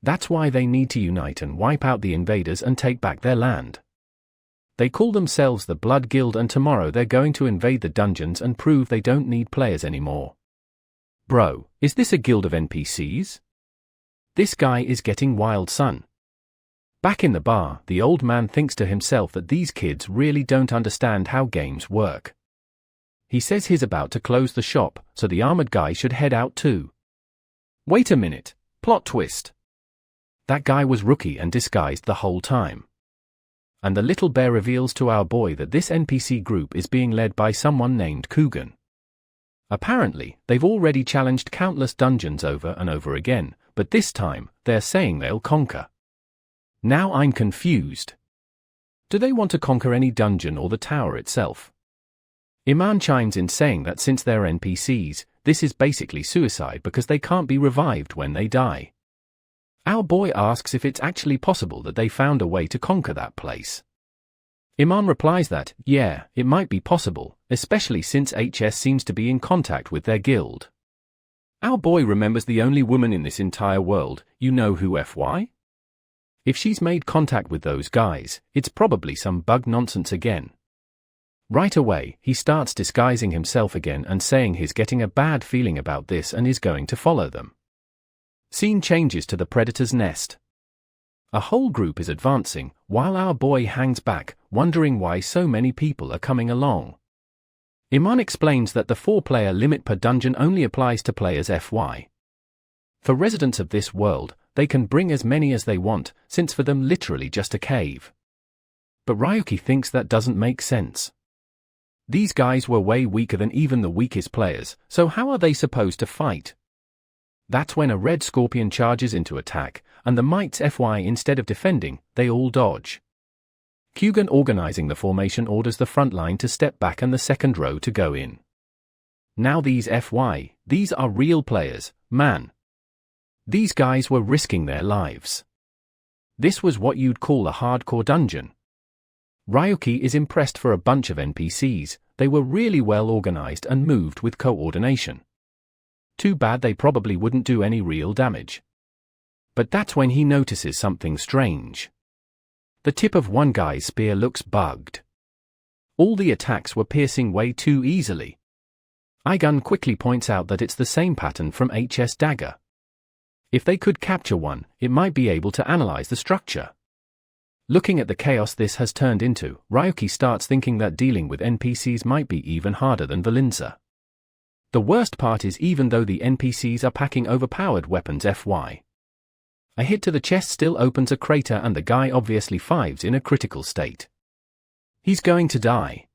That's why they need to unite and wipe out the invaders and take back their land. They call themselves the Blood Guild, and tomorrow they're going to invade the dungeons and prove they don't need players anymore. Bro, is this a guild of NPCs? This guy is getting wild, son. Back in the bar, the old man thinks to himself that these kids really don't understand how games work. He says he's about to close the shop, so the armored guy should head out too. Wait a minute, plot twist. That guy was Rookie and disguised the whole time. And the little bear reveals to our boy that this NPC group is being led by someone named Coogan. Apparently, they've already challenged countless dungeons over and over again, but this time, they're saying they'll conquer. Now I'm confused. Do they want to conquer any dungeon or the tower itself? Iman chimes in saying that since they're NPCs, this is basically suicide because they can't be revived when they die. Our boy asks if it's actually possible that they found a way to conquer that place. Iman replies that, yeah, it might be possible, especially since HS seems to be in contact with their guild. Our boy remembers the only woman in this entire world, you know who FY? If she's made contact with those guys, it's probably some bug nonsense again. Right away, he starts disguising himself again and saying he's getting a bad feeling about this and is going to follow them. Scene changes to the Predator's nest. A whole group is advancing, while our boy hangs back, wondering why so many people are coming along. Iman explains that the 4-player limit per dungeon only applies to players FY. For residents of this world, they can bring as many as they want, since for them literally just a cave. But Ryuki thinks that doesn't make sense. These guys were way weaker than even the weakest players, so how are they supposed to fight? That's when a red scorpion charges into attack, and the mites FY instead of defending, they all dodge. Coogan, organizing the formation, orders the front line to step back and the second row to go in. Now these FY, these are real players, man. These guys were risking their lives. This was what you'd call a hardcore dungeon. Ryuki is impressed for a bunch of NPCs, they were really well organized and moved with coordination. Too bad they probably wouldn't do any real damage. But that's when he notices something strange. The tip of one guy's spear looks bugged. All the attacks were piercing way too easily. Igun quickly points out that it's the same pattern from HS Dagger. If they could capture one, it might be able to analyze the structure. Looking at the chaos this has turned into, Ryuki starts thinking that dealing with NPCs might be even harder than Valinza. The worst part is even though the NPCs are packing overpowered weapons FY. A hit to the chest still opens a crater and the guy obviously fives in a critical state. He's going to die.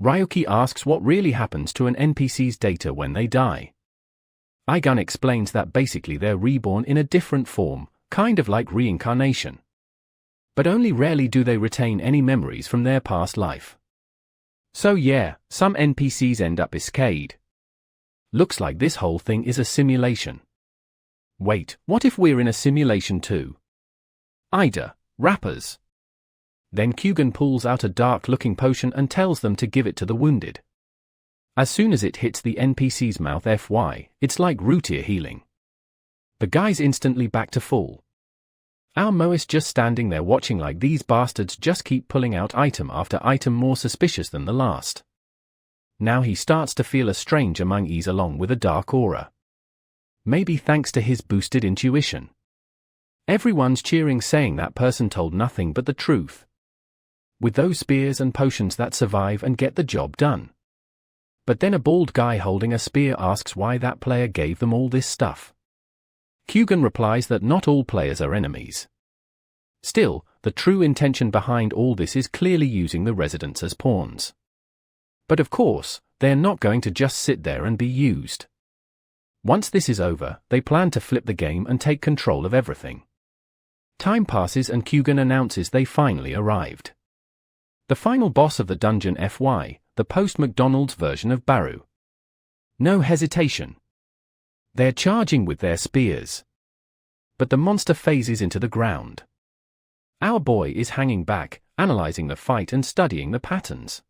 Ryuki asks what really happens to an NPC's data when they die. Igun explains that basically they're reborn in a different form, kind of like reincarnation. But only rarely do they retain any memories from their past life. So yeah, some NPCs end up escaped. Looks like this whole thing is a simulation. Wait, what if we're in a simulation too? Ida, rappers. Then Coogan pulls out a dark-looking potion and tells them to give it to the wounded. As soon as it hits the NPC's mouth FY, it's like root ear healing. The guy's instantly back to full. Our Mo is just standing there watching like these bastards just keep pulling out item after item more suspicious than the last. Now he starts to feel a strange unease along with a dark aura. Maybe thanks to his boosted intuition. Everyone's cheering saying that person told nothing but the truth. With those spears and potions that survive and get the job done. But then a bald guy holding a spear asks why that player gave them all this stuff. Coogan replies that not all players are enemies. Still, the true intention behind all this is clearly using the residents as pawns. But of course, they're not going to just sit there and be used. Once this is over, they plan to flip the game and take control of everything. Time passes and Coogan announces they finally arrived. The final boss of the dungeon FY, the post-McDonald's version of Baru. No hesitation. They're charging with their spears. But the monster phases into the ground. Our boy is hanging back, analyzing the fight and studying the patterns.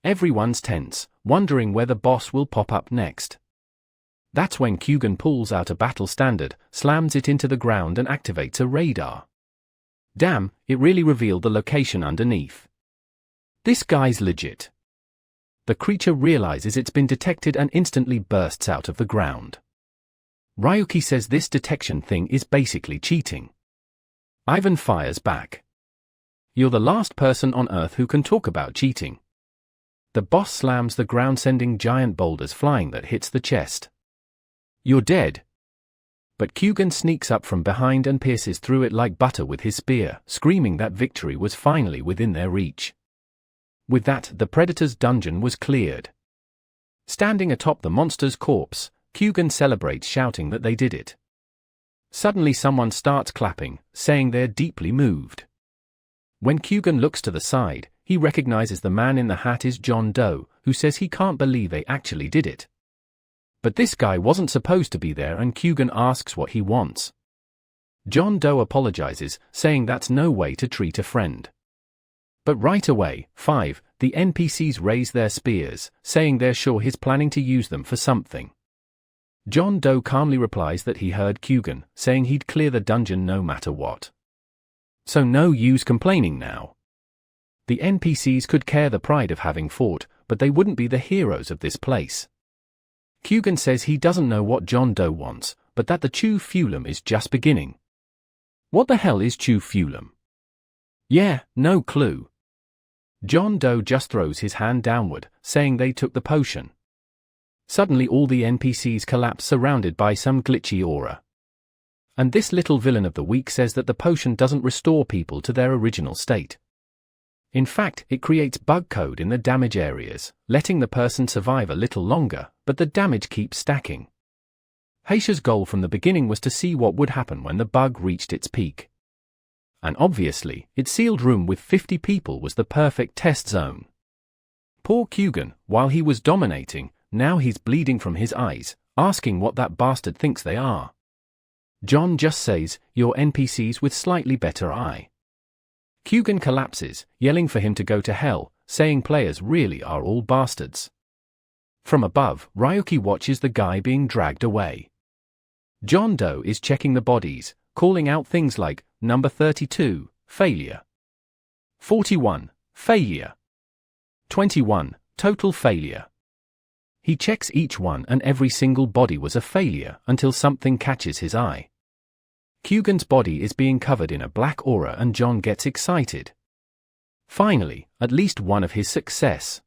Everyone's tense, wondering where the boss will pop up next. That's when Kugan pulls out a battle standard, slams it into the ground and activates a radar. Damn, it really revealed the location underneath. This guy's legit. The creature realizes it's been detected and instantly bursts out of the ground. Ryuki says this detection thing is basically cheating. Ivan fires back. You're the last person on Earth who can talk about cheating. The boss slams the ground, sending giant boulders flying that hits the chest. You're dead. But Kugan sneaks up from behind and pierces through it like butter with his spear, screaming that victory was finally within their reach. With that, the Predator's dungeon was cleared. Standing atop the monster's corpse, Kugan celebrates, shouting that they did it. Suddenly someone starts clapping, saying they're deeply moved. When Kugan looks to the side, he recognizes the man in the hat is John Doe, who says he can't believe they actually did it. But this guy wasn't supposed to be there, and Kugan asks what he wants. John Doe apologizes, saying that's no way to treat a friend. But right away, the NPCs raise their spears, saying they're sure he's planning to use them for something. John Doe calmly replies that he heard Kugan, saying he'd clear the dungeon no matter what. So no use complaining now. The NPCs could care the pride of having fought, but they wouldn't be the heroes of this place. Kugan says he doesn't know what John Doe wants, but that the Chew Fulum is just beginning. What the hell is Chew Fulum? Yeah, no clue. John Doe just throws his hand downward, saying they took the potion. Suddenly all the NPCs collapse, surrounded by some glitchy aura. And this little villain of the week says that the potion doesn't restore people to their original state. In fact, it creates bug code in the damage areas, letting the person survive a little longer, but the damage keeps stacking. Heisha's goal from the beginning was to see what would happen when the bug reached its peak. And obviously, its sealed room with 50 people was the perfect test zone. Poor Kugan, while he was dominating, now he's bleeding from his eyes, asking what that bastard thinks they are. John just says, "You're NPCs with slightly better eye." Kugan collapses, yelling for him to go to hell, saying players really are all bastards. From above, Ryuki watches the guy being dragged away. John Doe is checking the bodies, calling out things like, number 32, failure. 41, failure. 21, total failure. He checks each one, and every single body was a failure until something catches his eye. Kugan's body is being covered in a black aura and John gets excited. Finally, at least one of his success.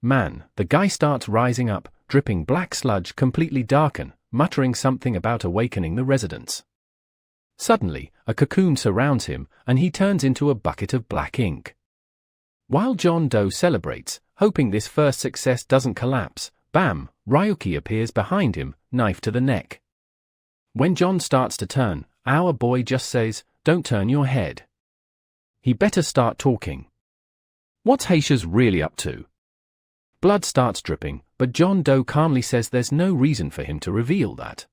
Man, the guy starts rising up, dripping black sludge, completely darken, muttering something about awakening the residents. Suddenly, a cocoon surrounds him, and he turns into a bucket of black ink. While John Doe celebrates, hoping this first success doesn't collapse, bam, Ryuki appears behind him, knife to the neck. When John starts to turn, our boy just says, "Don't turn your head." He better start talking. What's Heisha's really up to? Blood starts dripping, but John Doe calmly says there's no reason for him to reveal that.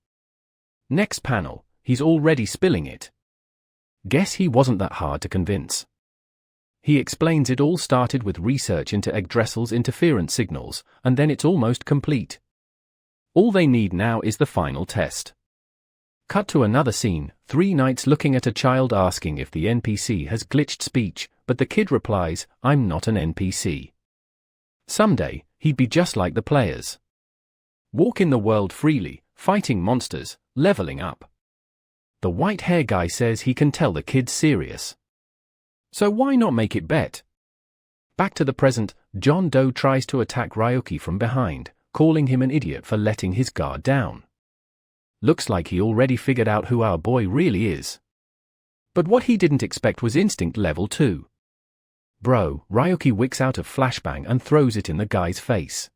Next panel, he's already spilling it. Guess he wasn't that hard to convince. He explains it all started with research into Yggdrasil's interference signals, and then it's almost complete. All they need now is the final test. Cut to another scene, 3 knights looking at a child asking if the NPC has glitched speech, but the kid replies, "I'm not an NPC. Someday, he'd be just like the players. Walk in the world freely, fighting monsters, leveling up." The white hair guy says he can tell the kid's serious. So why not make it bet? Back to the present, John Doe tries to attack Ryuki from behind, calling him an idiot for letting his guard down. Looks like he already figured out who our boy really is. But what he didn't expect was instinct level 2. Bro, Ryuki wicks out a flashbang and throws it in the guy's face.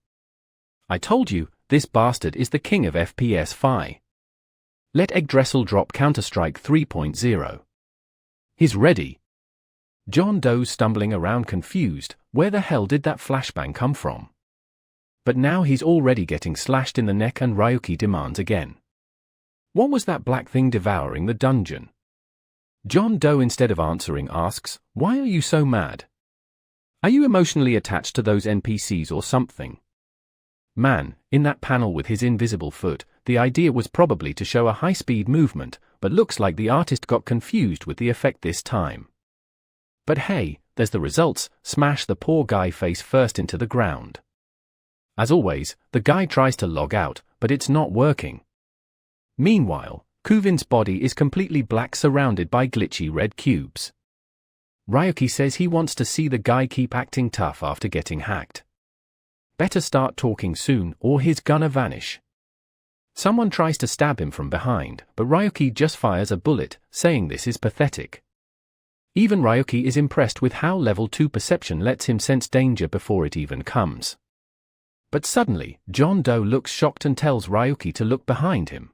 I told you, this bastard is the king of FPS Fi. Let Yggdrasil drop Counter-Strike 3.0. He's ready. John Doe's stumbling around confused, where the hell did that flashbang come from? But now he's already getting slashed in the neck and Ryuki demands again. What was that black thing devouring the dungeon? John Doe, instead of answering, asks, "Why are you so mad? Are you emotionally attached to those NPCs or something?" Man, in that panel with his invisible foot, the idea was probably to show a high-speed movement, but looks like the artist got confused with the effect this time. But hey, there's the results. Smash the poor guy face first into the ground. As always, the guy tries to log out, but it's not working. Meanwhile, Kuvin's body is completely black, surrounded by glitchy red cubes. Ryuki says he wants to see the guy keep acting tough after getting hacked. Better start talking soon, or he's gonna vanish. Someone tries to stab him from behind, but Ryuki just fires a bullet, saying this is pathetic. Even Ryuki is impressed with how level 2 perception lets him sense danger before it even comes. But suddenly, John Doe looks shocked and tells Ryuki to look behind him.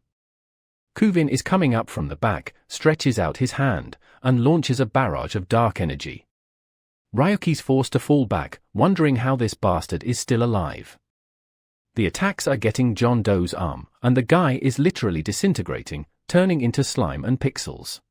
Kuvin is coming up from the back, stretches out his hand, and launches a barrage of dark energy. Ryuki's forced to fall back, wondering how this bastard is still alive. The attacks are getting John Doe's arm, and the guy is literally disintegrating, turning into slime and pixels.